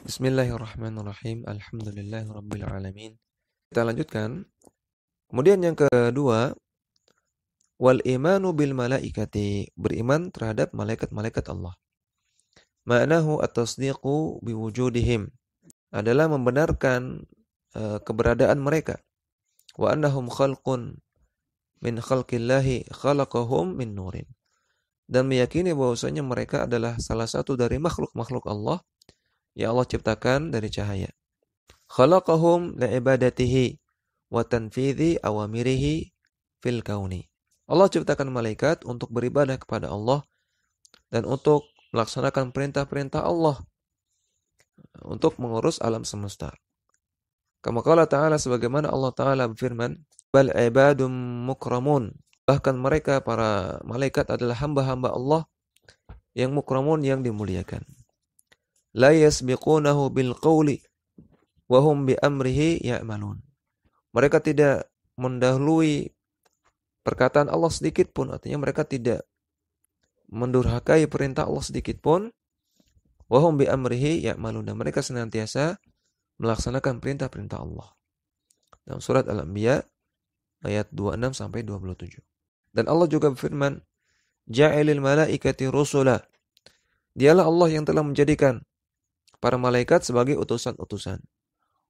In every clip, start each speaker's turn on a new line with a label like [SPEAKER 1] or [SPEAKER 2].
[SPEAKER 1] Bismillahirrahmanirrahim. Alhamdulillahirabbil alamin. Kita lanjutkan. Kemudian yang kedua, wal imanu bil malaikati, beriman terhadap malaikat-malaikat Allah. Ma'nahu at-tasdiqu biwujudihim, adalah membenarkan keberadaan mereka. Wa annahum khalqun min khalqillahi khalaqahum min nurin. Dan meyakini bahwasanya mereka adalah salah satu dari makhluk-makhluk Allah yang Allah ciptakan dari cahaya. Khalaqahum li'ibadatihi wa tanfidhi awamirihi fil kauni. Allah ciptakan malaikat untuk beribadah kepada Allah dan untuk melaksanakan perintah-perintah Allah, untuk mengurus alam semesta. Kama qala ta'ala, sebagaimana Allah Ta'ala berfirman, bal ibadum mukramun. Bahkan mereka para malaikat adalah hamba-hamba Allah yang mukramun, yang dimuliakan. La yasbiqunahu bil qawli wa hum bi amrihi ya'malun. Mereka tidak mendahului perkataan Allah sedikit pun, artinya mereka tidak mendurhakai perintah Allah sedikit pun. Wa hum bi amrihi ya'malun, dan mereka senantiasa melaksanakan perintah-perintah Allah. Dalam surat Al-Anbiya ayat 26 sampai 27. Dan Allah juga berfirman, ja'ilil malaikati rusula. Dialah Allah yang telah menjadikan para malaikat sebagai utusan-utusan.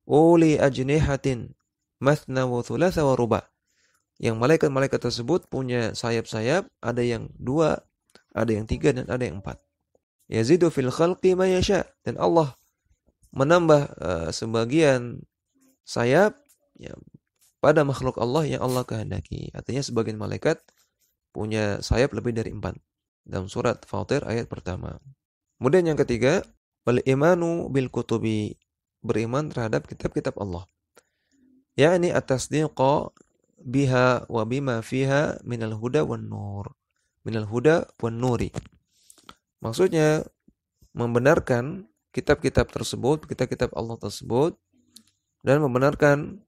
[SPEAKER 1] Uli ajnihatin mathna wa thulatha wa ruba. Yang malaikat-malaikat tersebut punya sayap-sayap, ada yang 2, ada yang 3, dan ada yang 4. Yazidu fil khalqi ma yasha. Dan Allah menambah sebagian sayap ya, pada makhluk Allah yang Allah kehendaki. Artinya sebagian malaikat punya sayap lebih dari 4. Dalam surat Fatir ayat pertama. Kemudian yang ketiga, wal imanu bil kutubi, beriman terhadap kitab-kitab Allah. Yakni at-tasdiqa biha wa bima fiha minal huda wan nur. Minal huda wan nuri. Maksudnya membenarkan kitab-kitab tersebut, kitab-kitab Allah tersebut, dan membenarkan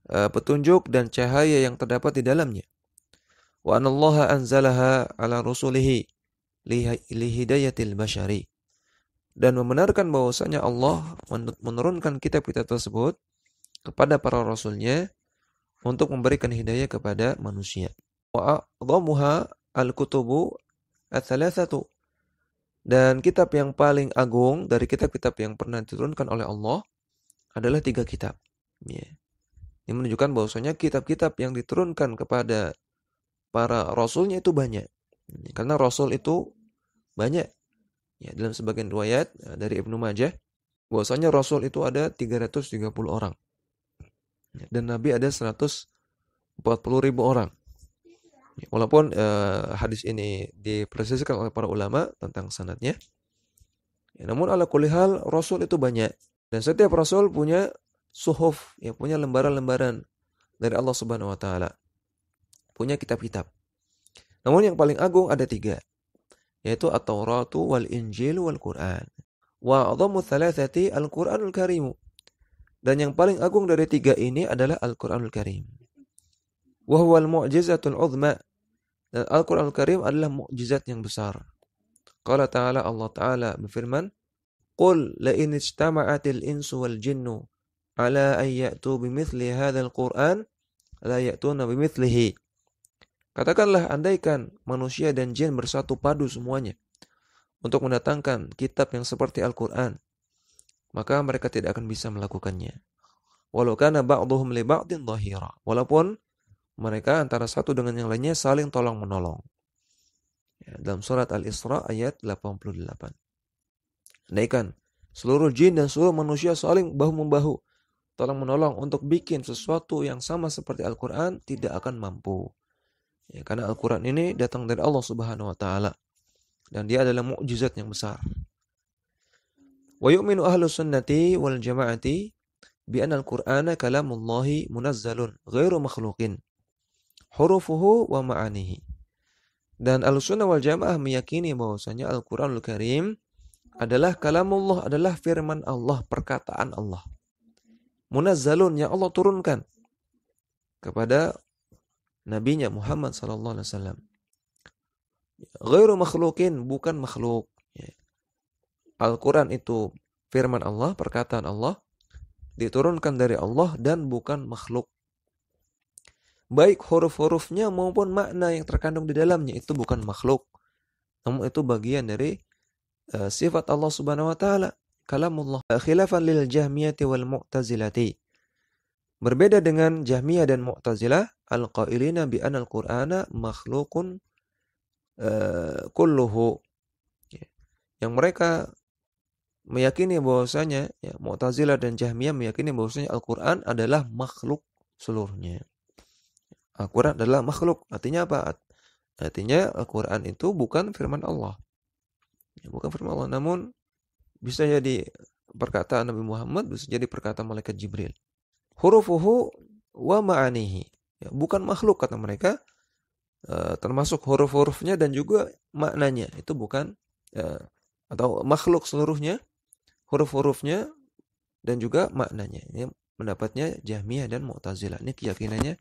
[SPEAKER 1] petunjuk dan cahaya yang terdapat di dalamnya. Wa anallaha anzalaha ala rusulihi lihidayatil bashari. Dan membenarkan bahwasanya Allah menurunkan kitab-kitab tersebut kepada para rasulnya untuk memberikan hidayah kepada manusia. Wa a'dhamuha al-kutubu ats-tsalatsatu. Dan kitab yang paling agung dari kitab-kitab yang pernah diturunkan oleh Allah adalah 3 kitab. Ya. Ini menunjukkan bahwasanya kitab-kitab yang diturunkan kepada para rasulnya itu banyak. Karena rasul itu banyak. Ya, dalam sebagian riwayat dari Ibnu Majah, bahwasanya rasul itu ada 330 orang. Dan nabi ada 140.000 orang. Ya, walaupun hadis ini dipresiskan oleh para ulama tentang sanadnya. Ya, namun ala kulli hal rasul itu banyak, dan setiap rasul punya suhuf, ya, punya lembaran-lembaran dari Allah Subhanahu wa taala. Punya kitab-kitab. Namun yang paling agung ada 3, yaitu At-Tauratu wal Injil wal Quran. Wa a'dhamu thalathati Al-Qur'anul Karim. Dan yang paling agung dari 3 ini adalah Al-Qur'anul Karim. Wa huwal mu'jizatul 'uzma. Dan Al-Qur'anul Karim adalah mukjizat yang besar. Qala ta'ala, Allah Ta'ala berfirman, qul la in ijtama'atil insu wal jinnu ala an ya'tu bimithli hadzal Qur'an la ya'tuna bimithlihi. Katakanlah, andaikan manusia dan jin bersatu padu semuanya untuk mendatangkan kitab yang seperti Al-Quran, maka mereka tidak akan bisa melakukannya. Walau kana ba'duhum li ba'din dhahira. Walaupun mereka antara satu dengan yang lainnya saling tolong-menolong. Ya, dalam surat Al-Isra ayat 88. Andaikan seluruh jin dan seluruh manusia saling bahu-membahu, tolong-menolong untuk bikin sesuatu yang sama seperti Al-Quran, tidak akan mampu. Ya, karena Al-Quran ini datang dari Allah Subhanahu wa taala, dan dia adalah mukjizat yang besar. Wa yu'minu ahlus sunnati wal jama'ati bi anna al-Qur'ana kalamullahi munazzalun ghairu makhluqin hurufuhu wa ma'anihi. Dan Ahlussunnah wal Jamaah meyakini bahwasanya Al-Qur'anul Karim adalah kalamullah, adalah firman Allah, perkataan Allah. Munazzalun, yang Allah turunkan kepada nabinya Muhammad sallallahu alaihi wasallam. Ghairu makhluqin, bukan makhluk. Al-Quran itu firman Allah, perkataan Allah, diturunkan dari Allah dan bukan makhluk. Baik huruf-hurufnya maupun makna yang terkandung di dalamnya itu bukan makhluk. Namun itu bagian dari sifat Allah Subhanahu wa taala, kalamullah. Khilafan lil Jahmiyati wal Mu'tazilati. Berbeda dengan Jahmiyah dan Mu'tazilah, al-qailina bi anna al-Qur'ana makhluqun kulluhu. Yang mereka meyakini bahwasanya, ya, Mu'tazilah dan Jahmiyah meyakini bahwasanya Al-Qur'an adalah makhluk seluruhnya. Al-Qur'an adalah makhluk. Artinya apa? Artinya Al-Qur'an itu bukan firman Allah. Ya, bukan firman Allah, namun bisa jadi perkataan Nabi Muhammad, bisa jadi perkataan malaikat Jibril. Hurufuhu wa ma'anihi. Ya, bukan makhluk kata mereka, termasuk huruf-hurufnya dan juga maknanya. Itu bukan atau makhluk seluruhnya, huruf-hurufnya dan juga maknanya. Ini pendapatnya Jahmiyah dan Mu'tazilah. Ini keyakinannya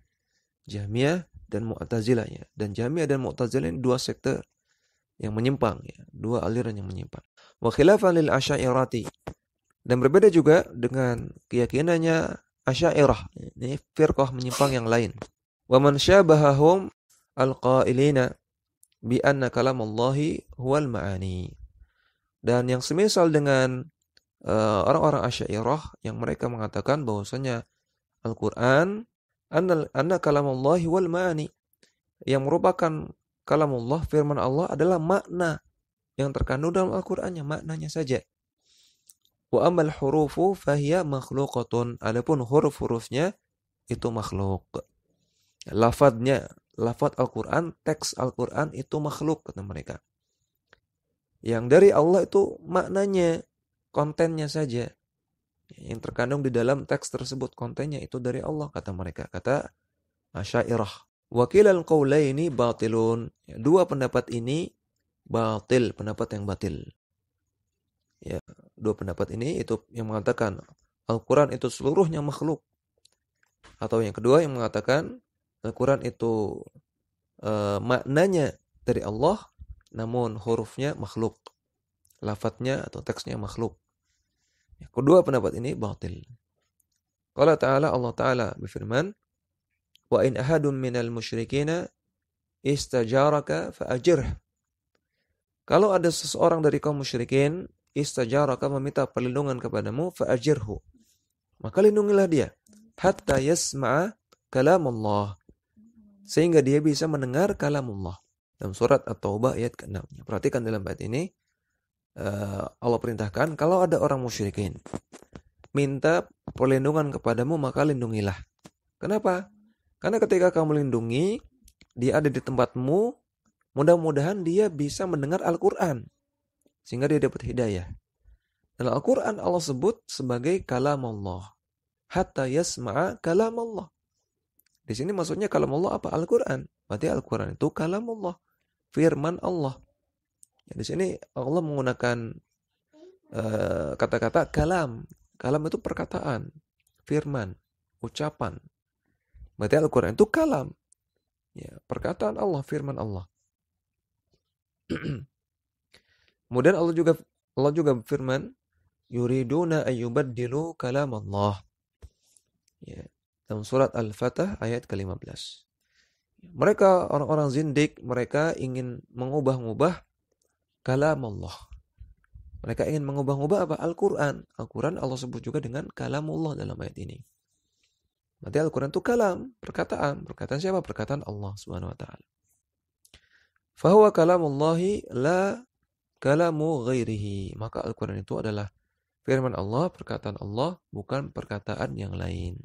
[SPEAKER 1] Jahmiyah dan Mu'tazilah, ya. Dan Jahmiyah dan Mu'tazilah ini dua sekte yang menyimpang, ya, dua aliran yang menyimpang. Wa khilafan lil Asy'ariyati. Dan berbeda juga dengan keyakinannya Asy'ariyah. Ini firqah menyimpang yang lain. Wa man syabahahum al-qailina bi anna kalamallahi huwal ma'ani. Dan yang semisal dengan orang-orang Asy'ariyah yang mereka mengatakan bahwasanya Al-Qur'an anna kalamallahi wal ma'ani, yang merupakan kalamullah, firman Allah, adalah makna yang terkandung dalam Al-Qur'annya, maknanya saja. Wa amal hurufu fahiya makhluqatun. Adapun huruf-hurufnya itu makhluk. Lafadznya, lafadz Al-Qur'an, teks Al-Qur'an itu makhluk kata mereka. Yang dari Allah itu maknanya, kontennya saja. Yang terkandung di dalam teks tersebut, kontennya itu dari Allah kata mereka, kata Asy'ariyah. Wa kilal qaulaini batilun. Dua pendapat ini batil, pendapat yang batil. Ya, dua pendapat ini itu yang mengatakan Al-Qur'an itu seluruhnya makhluk. Atau yang kedua yang mengatakan Al-Qur'an itu maknanya dari Allah, namun hurufnya makhluk. Lafadznya atau teksnya makhluk. Ya, kedua pendapat ini batil. Qala ta'ala, Allah Ta'ala berfirman, wa in ahadun minal musyrikina istajaraka fa'ajirh. Kalau ada seseorang dari kaum musyrikin istajaraka, meminta perlindungan kepadamu, fa'ajirhu, maka lindungilah dia, hatta yasma'a kalam Allah, sehingga dia bisa mendengar kalam Allah. Dalam surat At-Taubah ayat ke-6. Perhatikan dalam ayat ini, Allah perintahkan kalau ada orang musyrikin minta perlindungan kepadamu, maka lindungilah. Kenapa? Karena ketika kamu lindungi, dia ada di tempatmu, mudah-mudahan dia bisa mendengar Al-Qur'an sehingga dia dapat hidayah. Dan Al-Qur'an Allah sebut sebagai kalam Allah. Hatta yasma'a kalam Allah. Di sini maksudnya kalam Allah apa? Al-Qur'an. Berarti Al-Qur'an itu kalam Allah, firman Allah. Ya, di sini Allah menggunakan kata-kata kalam. Kalam itu perkataan, firman, ucapan. Berarti Al-Qur'an itu kalam. Ya, perkataan Allah, firman Allah. Kemudian Allah juga berfirman, yuriduna ayyubaddilu kalam Allah. Ya, dalam surat Al-Fatah ayat ke-15. Mereka orang-orang zindik, mereka ingin mengubah-ubah kalam Allah. Mereka ingin mengubah-ubah apa? Al-Qur'an. Al-Qur'an Allah sebut juga dengan kalamullah dalam ayat ini. Berarti Al-Qur'an itu kalam, perkataan. Perkataan siapa? Perkataan Allah Subhanahu wa taala. Fahuwa kalamullahi la kalamu ghairihi. Maka Al-Qur'an itu adalah firman Allah, perkataan Allah, bukan perkataan yang lain.